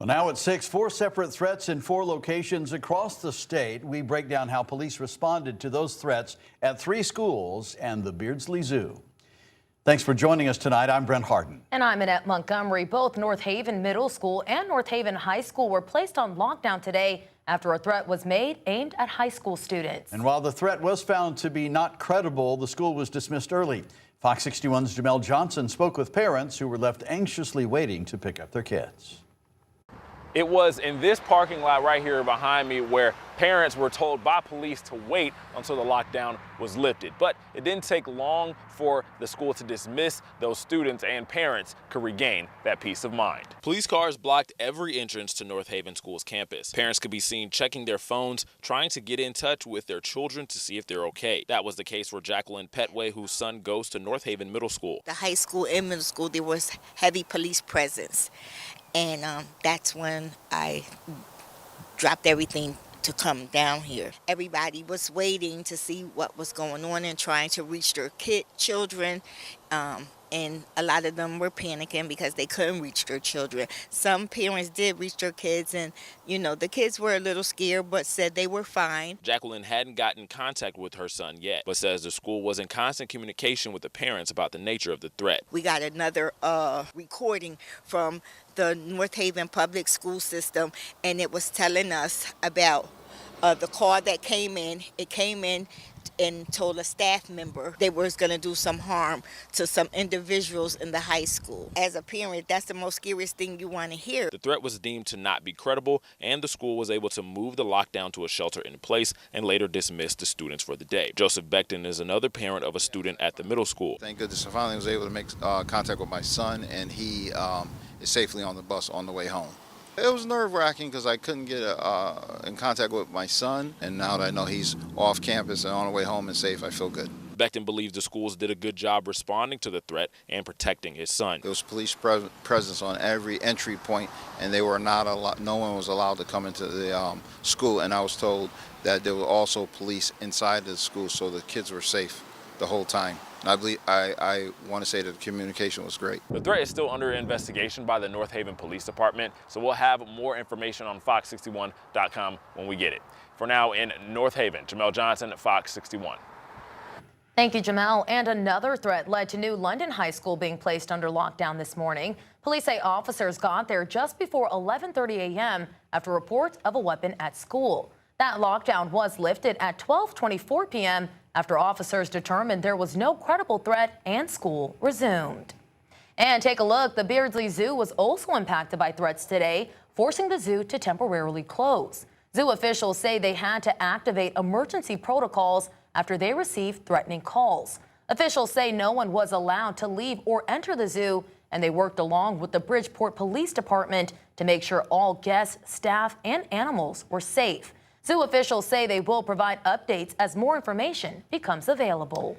Well, now at 6, 4 separate threats in 4 locations across the state. We break down how police responded to those threats at 3 schools and the Beardsley Zoo. Thanks for joining us tonight. I'm Brent Harden. And I'm Annette Montgomery. Both North Haven Middle School and North Haven High School were placed on lockdown today after a threat was made aimed at high school students. And while the threat was found to be not credible, the school was dismissed early. Fox 61's Jamel Johnson spoke with parents who were left anxiously waiting to pick up their kids. It was in this parking lot right here behind me where parents were told by police to wait until the lockdown was lifted. But it didn't take long for the school to dismiss those students, and parents could regain that peace of mind. Police cars blocked every entrance to North Haven School's campus. Parents could be seen checking their phones, trying to get in touch with their children to see if they're okay. That was the case for Jacqueline Petway, whose son goes to North Haven Middle School. The high school and middle school, there was heavy police presence. And that's when I dropped everything to come down here. Everybody was waiting to see what was going on and trying to reach their children. And a lot of them were panicking because they couldn't reach their children. Some parents did reach their kids, and the kids were a little scared but said they were fine. Jacqueline hadn't gotten contact with her son yet, but says the school was in constant communication with the parents about the nature of the threat. We got another recording from the North Haven public school system, and it was telling us about the call that came in. It came in and told a staff member they was going to do some harm to some individuals in the high school. As a parent, that's the most scariest thing you want to hear. The threat was deemed to not be credible, and the school was able to move the lockdown to a shelter in place and later dismiss the students for the day. Joseph Beckton is another parent of a student at the middle school. Thank goodness I finally was able to make contact with my son, and he is safely on the bus on the way home. It was nerve-wracking because I couldn't get in contact with my son, and now that I know he's off campus and on the way home and safe, I feel good. Beckton believes the schools did a good job responding to the threat and protecting his son. There was police presence on every entry point, and they were not no one was allowed to come into the school, and I was told that there were also police inside the school, so the kids were safe the whole time. I want to say that the communication was great. The threat is still under investigation by the North Haven Police Department, so we'll have more information on fox61.com when we get it. For now, in North Haven, Jamel Johnson, Fox 61. Thank you, Jamel. And another threat led to New London High School being placed under lockdown this morning. Police say officers got there just before 11:30 a.m. after reports of a weapon at school. That lockdown was lifted at 12:24 p.m. after officers determined there was no credible threat and school resumed. And take a look, the Beardsley Zoo was also impacted by threats today, forcing the zoo to temporarily close. Zoo officials say they had to activate emergency protocols after they received threatening calls. Officials say no one was allowed to leave or enter the zoo, and they worked along with the Bridgeport Police Department to make sure all guests, staff, and animals were safe. Zoo officials say they will provide updates as more information becomes available.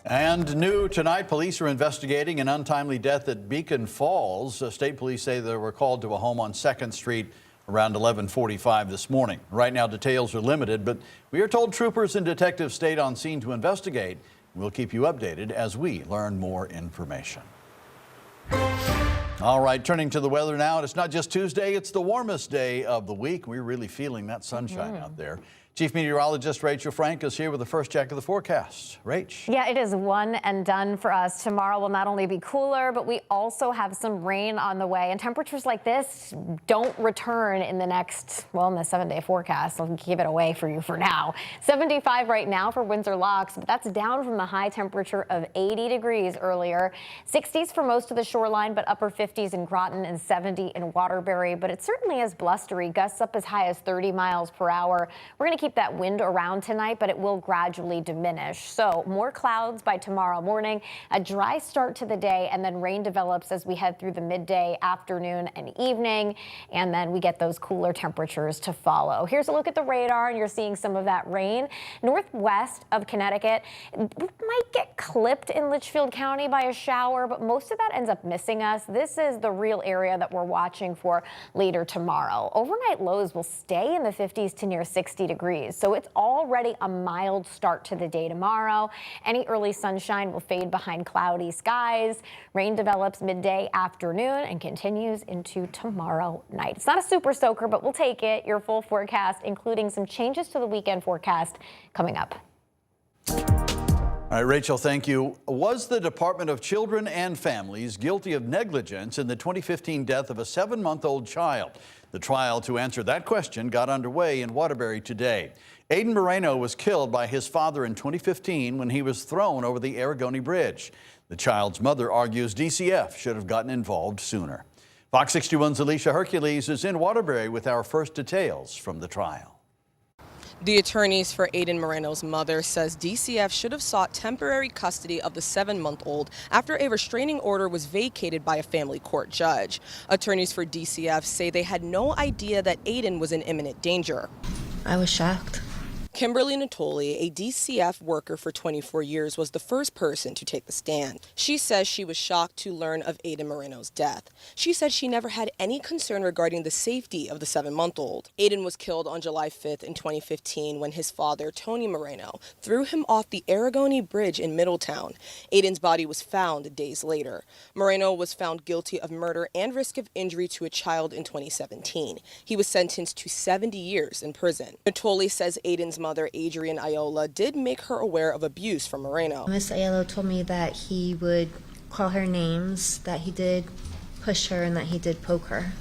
And new tonight, police are investigating an untimely death at Beacon Falls. State police say they were called to a home on 2nd Street around 11:45 this morning. Right now, details are limited, but we are told troopers and detectives stayed on scene to investigate. We'll keep you updated as we learn more information. All right, turning to the weather now. It's not just Tuesday, it's the warmest day of the week. We're really feeling that sunshine out there. Chief Meteorologist Rachel Frank is here with the first check of the forecast. Rach. Yeah, it is one and done for us. Tomorrow will not only be cooler, but we also have some rain on the way. And temperatures like this don't return in the next, well, in the 7-day forecast. I'll give it away for you for now. 75 right now for Windsor Locks, but that's down from the high temperature of 80 degrees earlier. 60s for most of the shoreline, but upper 50s in Groton and 70 in Waterbury. But it certainly is blustery. Gusts up as high as 30 miles per hour. We're going to keep that wind around tonight, but it will gradually diminish. So more clouds by tomorrow morning, a dry start to the day, and then rain develops as we head through the midday, afternoon, and evening, and then we get those cooler temperatures to follow. Here's a look at the radar, and you're seeing some of that rain. Northwest of Connecticut, might get clipped in Litchfield County by a shower, but most of that ends up missing us. This is the real area that we're watching for later tomorrow. Overnight lows will stay in the 50s to near 60 degrees. degrees. So it's already a mild start to the day tomorrow. Any early sunshine will fade behind cloudy skies. Rain develops midday afternoon and continues into tomorrow night. It's not a super soaker, but we'll take it. Your full forecast, including some changes to the weekend forecast, coming up. All right, Rachel, thank you. Was the Department of Children and Families guilty of negligence in the 2015 death of a 7-month-old child? The trial to answer that question got underway in Waterbury today. Aiden Moreno was killed by his father in 2015 when he was thrown over the Aragoni Bridge. The child's mother argues DCF should have gotten involved sooner. Fox 61's Alicia Hercules is in Waterbury with our first details from the trial. The attorneys for Aiden Moreno's mother says DCF should have sought temporary custody of the 7-month-old after a restraining order was vacated by a family court judge. Attorneys for DCF say they had no idea that Aiden was in imminent danger. I was shocked. Kimberly Natoli, a DCF worker for 24 years, was the first person to take the stand. She says she was shocked to learn of Aiden Moreno's death. She said she never had any concern regarding the safety of the 7-month-old. Aiden was killed on July 5th in 2015 when his father, Tony Moreno, threw him off the Aragoni Bridge in Middletown. Aiden's body was found days later. Moreno was found guilty of murder and risk of injury to a child in 2017. He was sentenced to 70 years in prison. Natoli says Aiden's mother, Adrian Ayola, did make her aware of abuse from Moreno. Miss Ayola told me that he would call her names, that he did push her, and that he did poke her.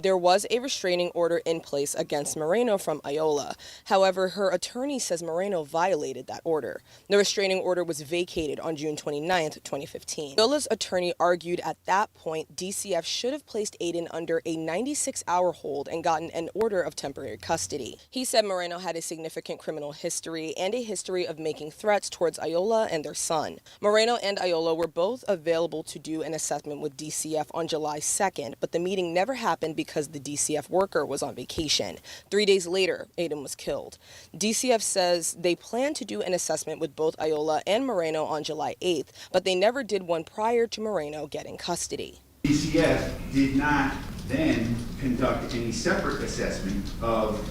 There was a restraining order in place against Moreno from Ayola. However, her attorney says Moreno violated that order. The restraining order was vacated on June 29, 2015. Ayola's attorney argued at that point DCF should have placed Aiden under a 96-hour hold and gotten an order of temporary custody. He said Moreno had a significant criminal history and a history of making threats towards Ayola and their son. Moreno and Ayola were both available to do an assessment with DCF on July 2nd, but the meeting never happened because the DCF worker was on vacation. 3 days later, Aiden was killed. DCF says they plan to do an assessment with both Ayola and Moreno on July 8th, but they never did one prior to Moreno getting custody. DCF did not then conduct any separate assessment of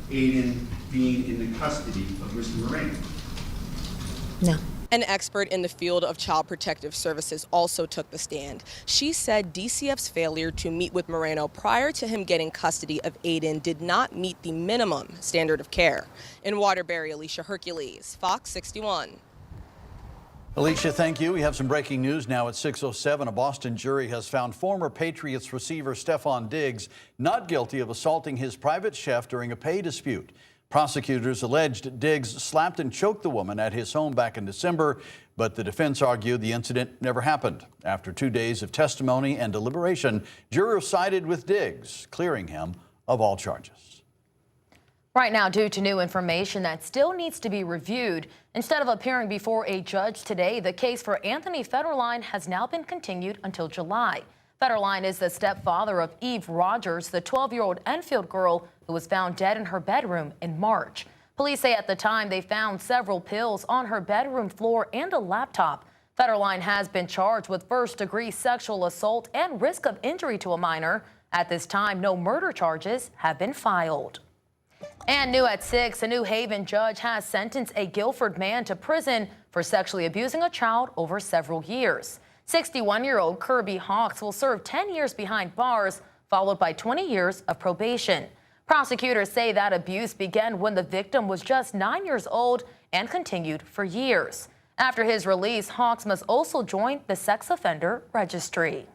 Aiden being in the custody of Mr. Moreno. No. An expert in the field of child protective services also took the stand. She said DCF's failure to meet with Moreno prior to him getting custody of Aiden did not meet the minimum standard of care. In Waterbury, Alicia Hercules, Fox 61. Alicia, thank you. We have some breaking news now at 6:07. A Boston jury has found former Patriots receiver Stephon Diggs not guilty of assaulting his private chef during a pay dispute. Prosecutors alleged Diggs slapped and choked the woman at his home back in December, but the defense argued the incident never happened. After 2 days of testimony and deliberation, jurors sided with Diggs, clearing him of all charges. Right now, due to new information that still needs to be reviewed, instead of appearing before a judge today, the case for Anthony Federline has now been continued until July. Federline is the stepfather of Eve Rogers, the 12-year-old Enfield girl who was found dead in her bedroom in March. Police say at the time they found several pills on her bedroom floor and a laptop. Federline has been charged with first-degree sexual assault and risk of injury to a minor. At this time, no murder charges have been filed. And new at 6, a New Haven judge has sentenced a Guilford man to prison for sexually abusing a child over several years. 61-year-old Kirby Hawks will serve 10 years behind bars, followed by 20 years of probation. Prosecutors say that abuse began when the victim was just 9 years old and continued for years. After his release, Hawks must also join the sex offender registry.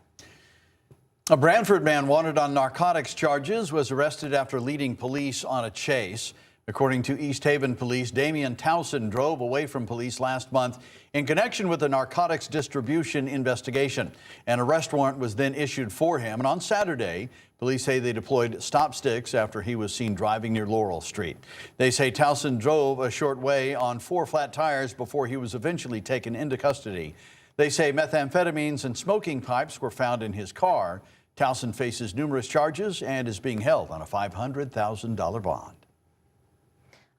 A Branford man wanted on narcotics charges was arrested after leading police on a chase. According to East Haven police, Damian Towson drove away from police last month in connection with a narcotics distribution investigation. An arrest warrant was then issued for him, and on Saturday, police say they deployed stop sticks after he was seen driving near Laurel Street. They say Towson drove a short way on 4 flat tires before he was eventually taken into custody. They say methamphetamines and smoking pipes were found in his car. Towson faces numerous charges and is being held on a $500,000 bond.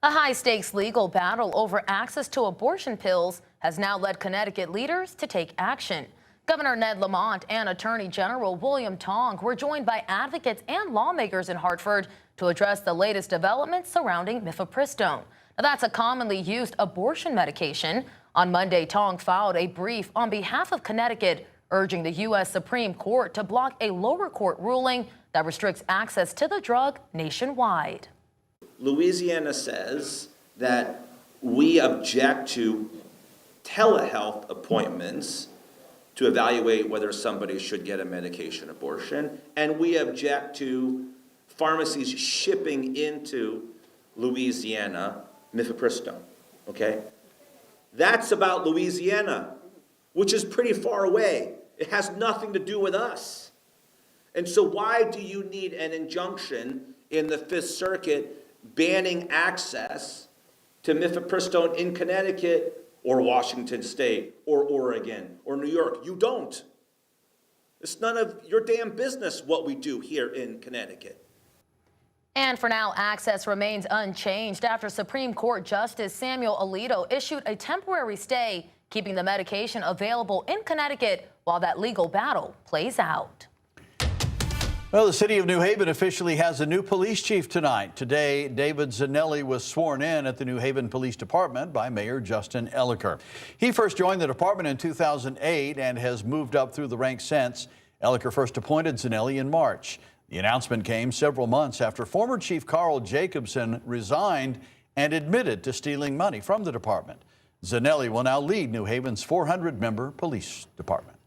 A high-stakes legal battle over access to abortion pills has now led Connecticut leaders to take action. Governor Ned Lamont and Attorney General William Tong were joined by advocates and lawmakers in Hartford to address the latest developments surrounding mifepristone. Now, that's a commonly used abortion medication. On Monday, Tong filed a brief on behalf of Connecticut, urging the U.S. Supreme Court to block a lower court ruling that restricts access to the drug nationwide. Louisiana says that we object to telehealth appointments to evaluate whether somebody should get a medication abortion, and we object to pharmacies shipping into Louisiana mifepristone, okay? That's about Louisiana, which is pretty far away. It has nothing to do with us. And so why do you need an injunction in the Fifth Circuit banning access to mifepristone in Connecticut or Washington State or Oregon or New York? You don't. It's none of your damn business what we do here in Connecticut. And for now, access remains unchanged after Supreme Court Justice Samuel Alito issued a temporary stay, keeping the medication available in Connecticut while that legal battle plays out. Well, the city of New Haven officially has a new police chief tonight. Today, David Zanelli was sworn in at the New Haven Police Department by Mayor Justin Elicker. He first joined the department in 2008 and has moved up through the ranks since. Elicker first appointed Zanelli in March. The announcement came several months after former Chief Carl Jacobson resigned and admitted to stealing money from the department. Zanelli will now lead New Haven's 400-member police department.